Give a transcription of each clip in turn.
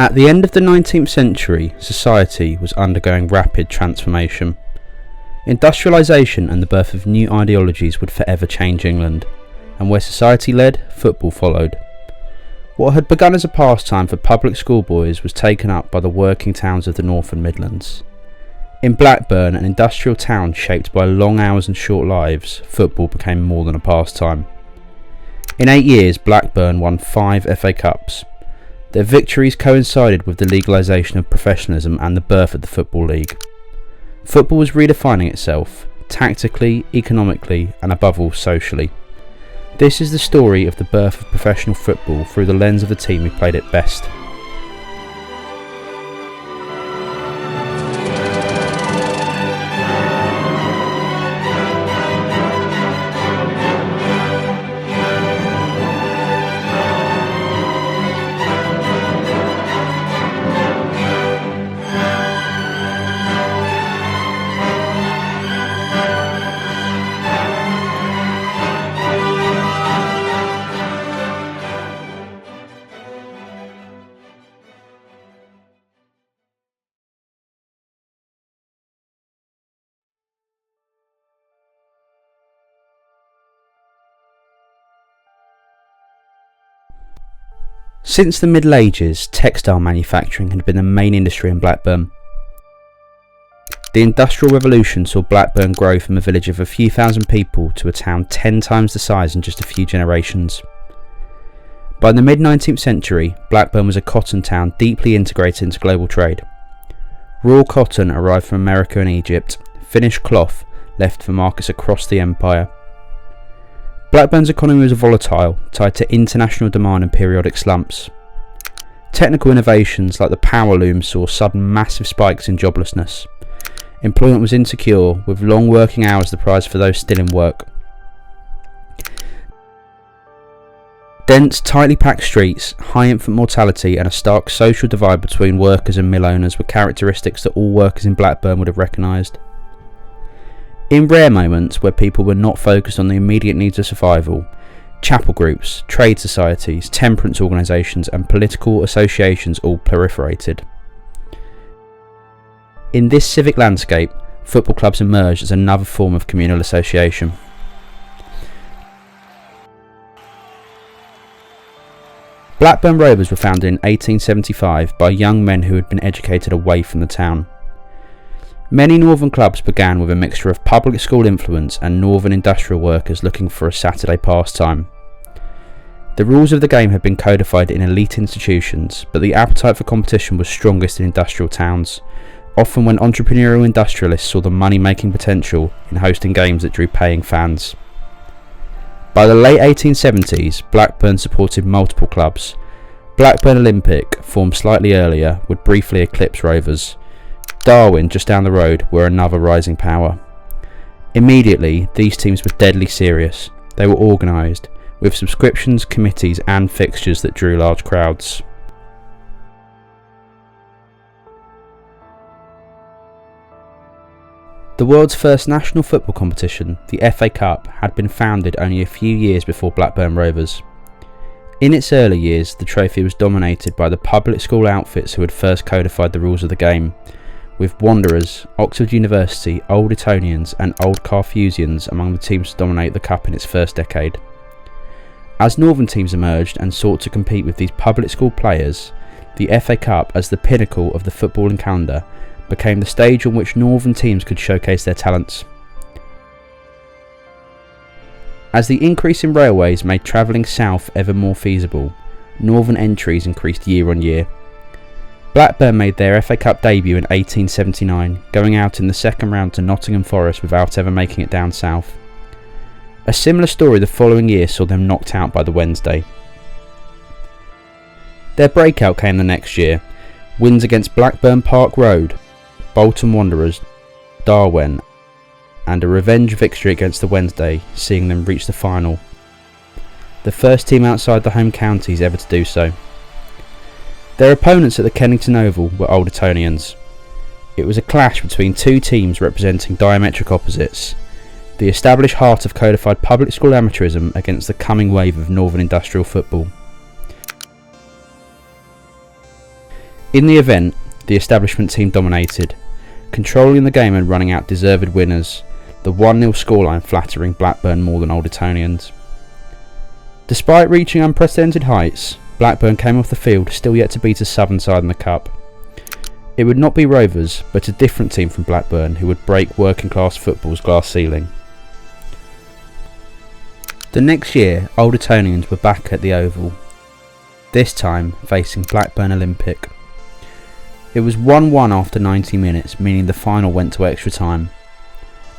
At the end of the 19th century, society was undergoing rapid transformation. Industrialisation and the birth of new ideologies would forever change England, and where society led, football followed. What had begun as a pastime for public schoolboys was taken up by the working towns of the North and Midlands. In Blackburn, an industrial town shaped by long hours and short lives, football became more than a pastime. In 8 years, Blackburn won 5 FA Cups. Their victories coincided with the legalisation of professionalism and the birth of the Football League. Football was redefining itself, tactically, economically, and above all socially. This is the story of the birth of professional football through the lens of the team who played it best. Since the Middle Ages, textile manufacturing had been the main industry in Blackburn. The Industrial Revolution saw Blackburn grow from a village of a few thousand people to a town 10 times the size in just a few generations. By the mid-19th century, Blackburn was a cotton town deeply integrated into global trade. Raw cotton arrived from America and Egypt, finished cloth left for markets across the empire. Blackburn's economy was volatile, tied to international demand and periodic slumps. Technical innovations like the power loom saw sudden massive spikes in joblessness. Employment was insecure, with long working hours the prize for those still in work. Dense, tightly packed streets, high infant mortality and a stark social divide between workers and mill owners were characteristics that all workers in Blackburn would have recognised. In rare moments where people were not focused on the immediate needs of survival, chapel groups, trade societies, temperance organisations and political associations all proliferated. In this civic landscape, football clubs emerged as another form of communal association. Blackburn Rovers were founded in 1875 by young men who had been educated away from the town. Many northern clubs began with a mixture of public school influence and northern industrial workers looking for a Saturday pastime. The rules of the game had been codified in elite institutions, but the appetite for competition was strongest in industrial towns, often when entrepreneurial industrialists saw the money-making potential in hosting games that drew paying fans. By the late 1870s, Blackburn supported multiple clubs. Blackburn Olympic, formed slightly earlier, would briefly eclipse Rovers. Darwin, just down the road, were another rising power. Immediately, these teams were deadly serious. They were organised, with subscriptions, committees and fixtures that drew large crowds. The world's first national football competition, the FA Cup, had been founded only a few years before Blackburn Rovers. In its early years, the trophy was dominated by the public school outfits who had first codified the rules of the game, with Wanderers, Oxford University, Old Etonians and Old Carthusians among the teams to dominate the cup in its first decade. As northern teams emerged and sought to compete with these public school players, the FA Cup, as the pinnacle of the footballing calendar, became the stage on which northern teams could showcase their talents. As the increase in railways made travelling south ever more feasible, northern entries increased year on year. Blackburn made their FA Cup debut in 1879, going out in the second round to Nottingham Forest without ever making it down south. A similar story the following year saw them knocked out by the Wednesday. Their breakout came the next year, wins against Blackburn Park Road, Bolton Wanderers, Darwen, and a revenge victory against the Wednesday, seeing them reach the final. The first team outside the home counties ever to do so. Their opponents at the Kennington Oval were Old Etonians. It was a clash between two teams representing diametric opposites, the established heart of codified public school amateurism against the coming wave of northern industrial football. In the event, the establishment team dominated, controlling the game and running out deserved winners, the 1-0 scoreline flattering Blackburn more than Old Etonians. Despite reaching unprecedented heights, Blackburn came off the field still yet to beat a Southern side in the Cup. It would not be Rovers, but a different team from Blackburn who would break working class football's glass ceiling. The next year, Old Etonians were back at the Oval, this time facing Blackburn Olympic. It was 1-1 after 90 minutes, meaning the final went to extra time.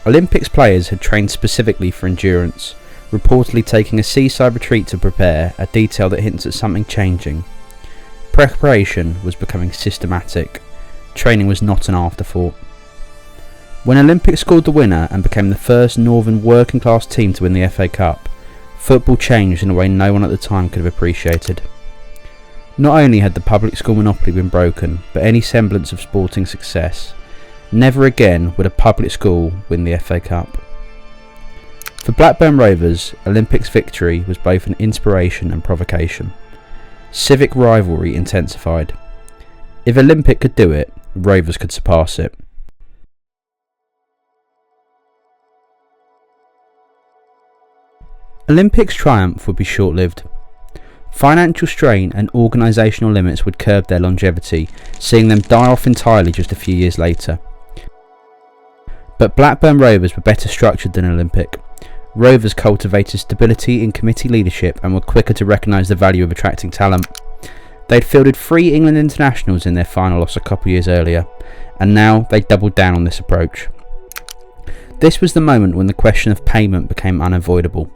Olympic's players had trained specifically for endurance, reportedly taking a seaside retreat to prepare, a detail that hints at something changing. Preparation was becoming systematic. Training was not an afterthought. When Olympic scored the winner and became the first Northern working class team to win the FA Cup, football changed in a way no one at the time could have appreciated. Not only had the public school monopoly been broken, but any semblance of sporting success. Never again would a public school win the FA Cup. For Blackburn Rovers, Olympic's victory was both an inspiration and provocation. Civic rivalry intensified. If Olympic could do it, Rovers could surpass it. Olympic's triumph would be short-lived. Financial strain and organisational limits would curb their longevity, seeing them die off entirely just a few years later. But Blackburn Rovers were better structured than Olympic. Rovers cultivated stability in committee leadership and were quicker to recognise the value of attracting talent. They'd fielded 3 England internationals in their final loss a couple of years earlier, and now they doubled down on this approach. This was the moment when the question of payment became unavoidable.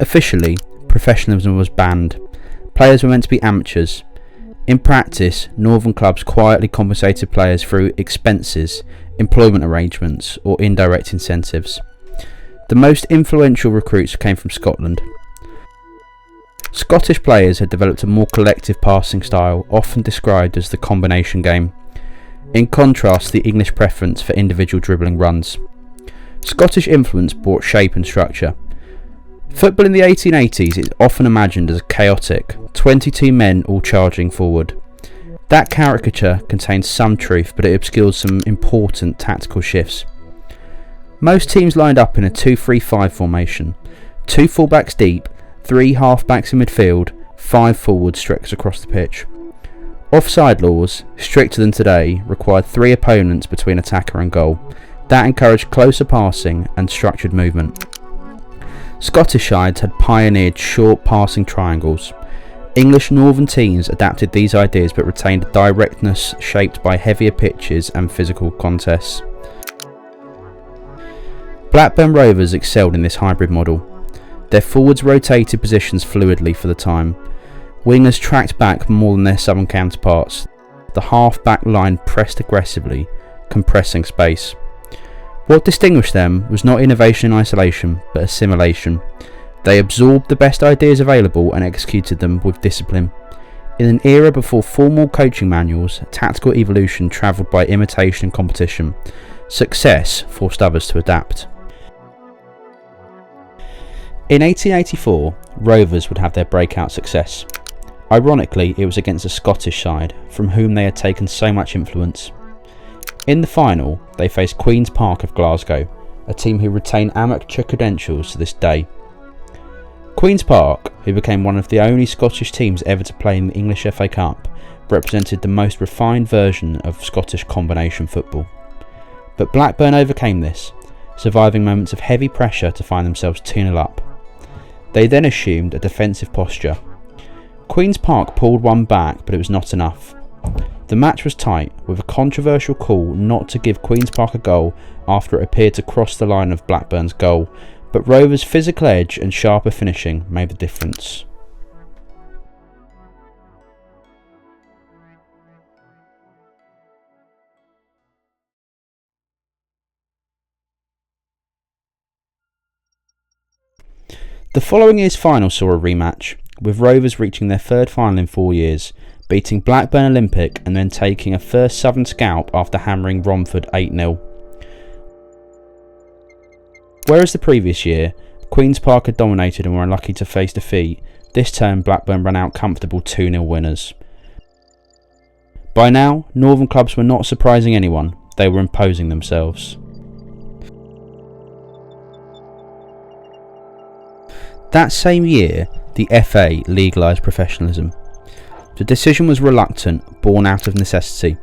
Officially, professionalism was banned. Players were meant to be amateurs. In practice, Northern clubs quietly compensated players through expenses, employment arrangements, or indirect incentives. The most influential recruits came from Scotland. Scottish players had developed a more collective passing style, often described as the combination game, in contrast to the English preference for individual dribbling runs. Scottish influence brought shape and structure. Football in the 1880s is often imagined as chaotic, 22 men all charging forward. That caricature contains some truth, but it obscures some important tactical shifts. Most teams lined up in a 2-3-5 formation, 2 fullbacks deep, 3 half-backs in midfield, 5 forwards stretched across the pitch. Offside laws, stricter than today, required 3 opponents between attacker and goal. That encouraged closer passing and structured movement. Scottish sides had pioneered short passing triangles. English Northern teams adapted these ideas but retained a directness shaped by heavier pitches and physical contests. Blackburn Rovers excelled in this hybrid model. Their forwards rotated positions fluidly for the time. Wingers tracked back more than their southern counterparts. The half-back line pressed aggressively, compressing space. What distinguished them was not innovation in isolation, but assimilation. They absorbed the best ideas available and executed them with discipline. In an era before formal coaching manuals, tactical evolution travelled by imitation and competition. Success forced others to adapt. In 1884, Rovers would have their breakout success. Ironically, it was against a Scottish side, from whom they had taken so much influence. In the final, they faced Queen's Park of Glasgow, a team who retain amateur credentials to this day. Queen's Park, who became one of the only Scottish teams ever to play in the English FA Cup, represented the most refined version of Scottish combination football. But Blackburn overcame this, surviving moments of heavy pressure to find themselves 2-0 up. They then assumed a defensive posture. Queen's Park pulled one back, but it was not enough. The match was tight, with a controversial call not to give Queen's Park a goal after it appeared to cross the line of Blackburn's goal, but Rovers' physical edge and sharper finishing made the difference. The following year's final saw a rematch, with Rovers reaching their 3rd final in 4 years, beating Blackburn Olympic and then taking a first Southern scalp after hammering Romford 8-0. Whereas the previous year, Queen's Park had dominated and were unlucky to face defeat, this term Blackburn ran out comfortable 2-0 winners. By now, northern clubs were not surprising anyone, they were imposing themselves. That same year, the FA legalised professionalism. The decision was reluctant, born out of necessity.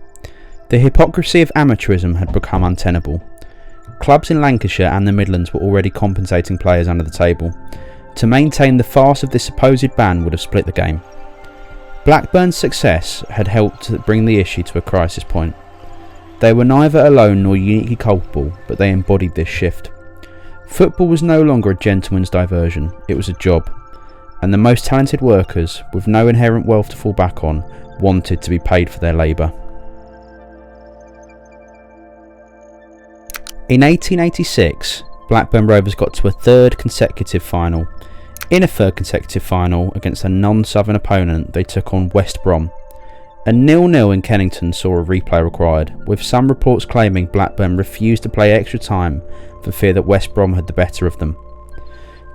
The hypocrisy of amateurism had become untenable. Clubs in Lancashire and the Midlands were already compensating players under the table. To maintain the farce of this supposed ban would have split the game. Blackburn's success had helped to bring the issue to a crisis point. They were neither alone nor uniquely culpable, but they embodied this shift. Football was no longer a gentleman's diversion, it was a job, and the most talented workers, with no inherent wealth to fall back on, wanted to be paid for their labour. In 1886, Blackburn Rovers got to a third consecutive final. In a third consecutive final against a non-Southern opponent, they took on West Brom. A 0-0 in Kennington saw a replay required, with some reports claiming Blackburn refused to play extra time for fear that West Brom had the better of them.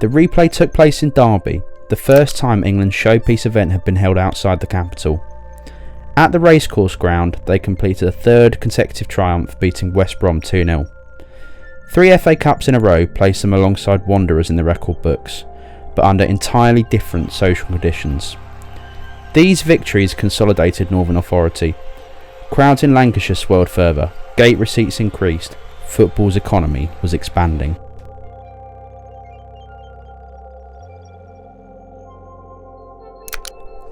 The replay took place in Derby, the first time England's showpiece event had been held outside the capital. At the racecourse ground, they completed a third consecutive triumph, beating West Brom 2-0. 3 FA Cups in a row placed them alongside Wanderers in the record books, but under entirely different social conditions. These victories consolidated Northern authority. Crowds in Lancashire swelled further, gate receipts increased, football's economy was expanding.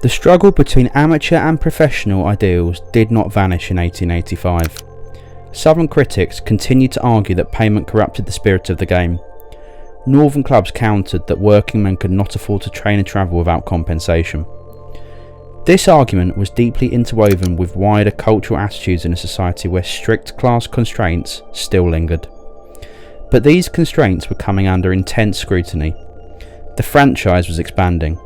The struggle between amateur and professional ideals did not vanish in 1885. Southern critics continued to argue that payment corrupted the spirit of the game. Northern clubs countered that working men could not afford to train and travel without compensation. This argument was deeply interwoven with wider cultural attitudes in a society where strict class constraints still lingered. But these constraints were coming under intense scrutiny. The franchise was expanding.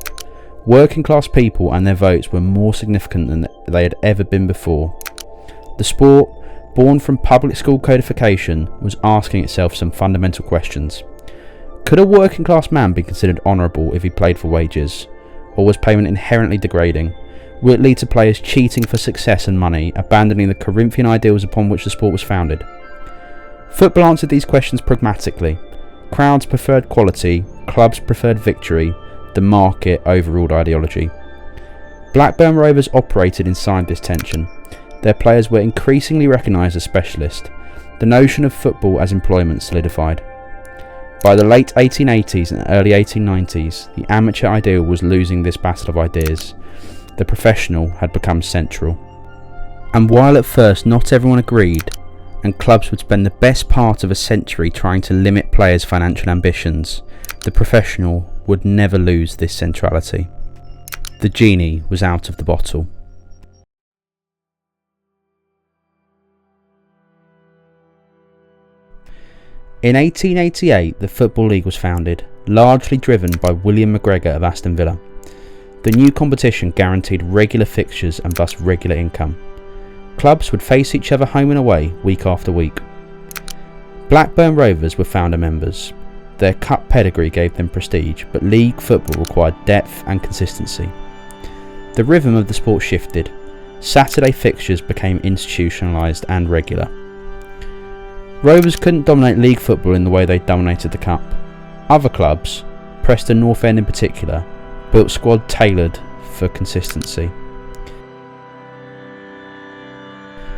Working class people and their votes were more significant than they had ever been before. The sport, born from public school codification, was asking itself some fundamental questions. Could a working class man be considered honourable if he played for wages? Or was payment inherently degrading? Would it lead to players cheating for success and money, abandoning the Corinthian ideals upon which the sport was founded? Football answered these questions pragmatically. Crowds preferred quality, clubs preferred victory, the market overruled ideology. Blackburn Rovers operated inside this tension. Their players were increasingly recognised as specialists. The notion of football as employment solidified. By the late 1880s and early 1890s, the amateur ideal was losing this battle of ideas. The professional had become central. And while at first not everyone agreed, and clubs would spend the best part of a century trying to limit players' financial ambitions, the professional would never lose this centrality. The genie was out of the bottle. In 1888, the Football League was founded, largely driven by William McGregor of Aston Villa. The new competition guaranteed regular fixtures and thus regular income. Clubs would face each other home and away week after week. Blackburn Rovers were founder members. Their cup pedigree gave them prestige, but league football required depth and consistency. The rhythm of the sport shifted. Saturday fixtures became institutionalised and regular. Rovers couldn't dominate league football in the way they dominated the cup. Other clubs, Preston North End in particular, built squad tailored for consistency.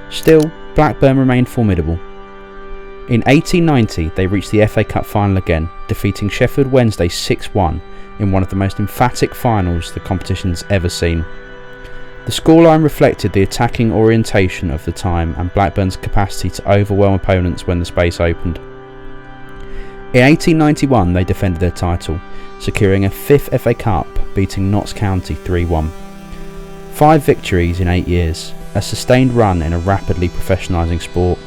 Still, Blackburn remained formidable. In 1890, they reached the FA Cup final again, defeating Sheffield Wednesday 6-1 in one of the most emphatic finals the competition's ever seen. The scoreline reflected the attacking orientation of the time and Blackburn's capacity to overwhelm opponents when the space opened. In 1891, they defended their title, securing a 5th FA Cup, beating Notts County 3-1. 5 victories in 8 years, a sustained run in a rapidly professionalising sport.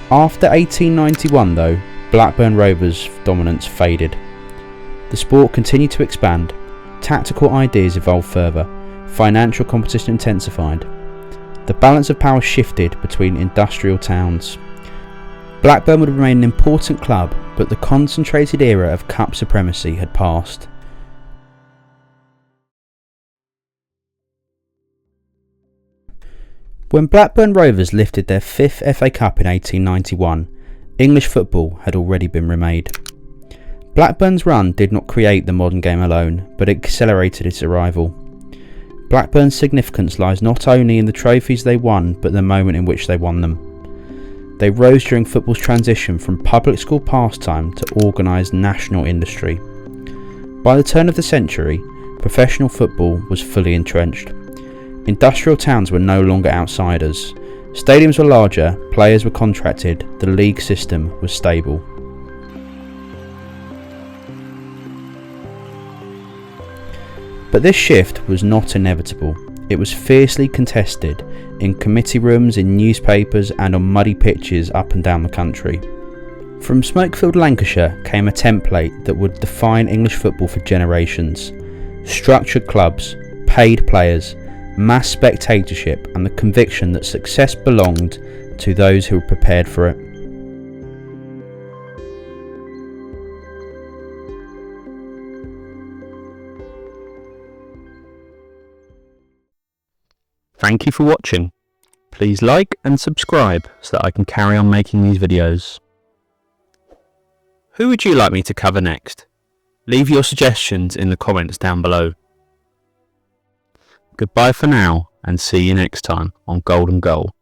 After 1891 though, Blackburn Rovers' dominance faded. The sport continued to expand, tactical ideas evolved further, financial competition intensified. The balance of power shifted between industrial towns. Blackburn would remain an important club, but the concentrated era of cup supremacy had passed. When Blackburn Rovers lifted their 5th FA Cup in 1891, English football had already been remade. Blackburn's run did not create the modern game alone, but accelerated its arrival. Blackburn's significance lies not only in the trophies they won, but the moment in which they won them. They rose during football's transition from public school pastime to organised national industry. By the turn of the century, professional football was fully entrenched. Industrial towns were no longer outsiders. Stadiums were larger, players were contracted, the league system was stable. But this shift was not inevitable. It was fiercely contested in committee rooms, in newspapers and on muddy pitches up and down the country. From smoke-filled Lancashire came a template that would define English football for generations. Structured clubs, paid players, mass spectatorship and the conviction that success belonged to those who were prepared for it. Thank you for watching. Please like and subscribe so that I can carry on making these videos. Who would you like me to cover next? Leave your suggestions in the comments down below. Goodbye for now, and see you next time on Golden Goal.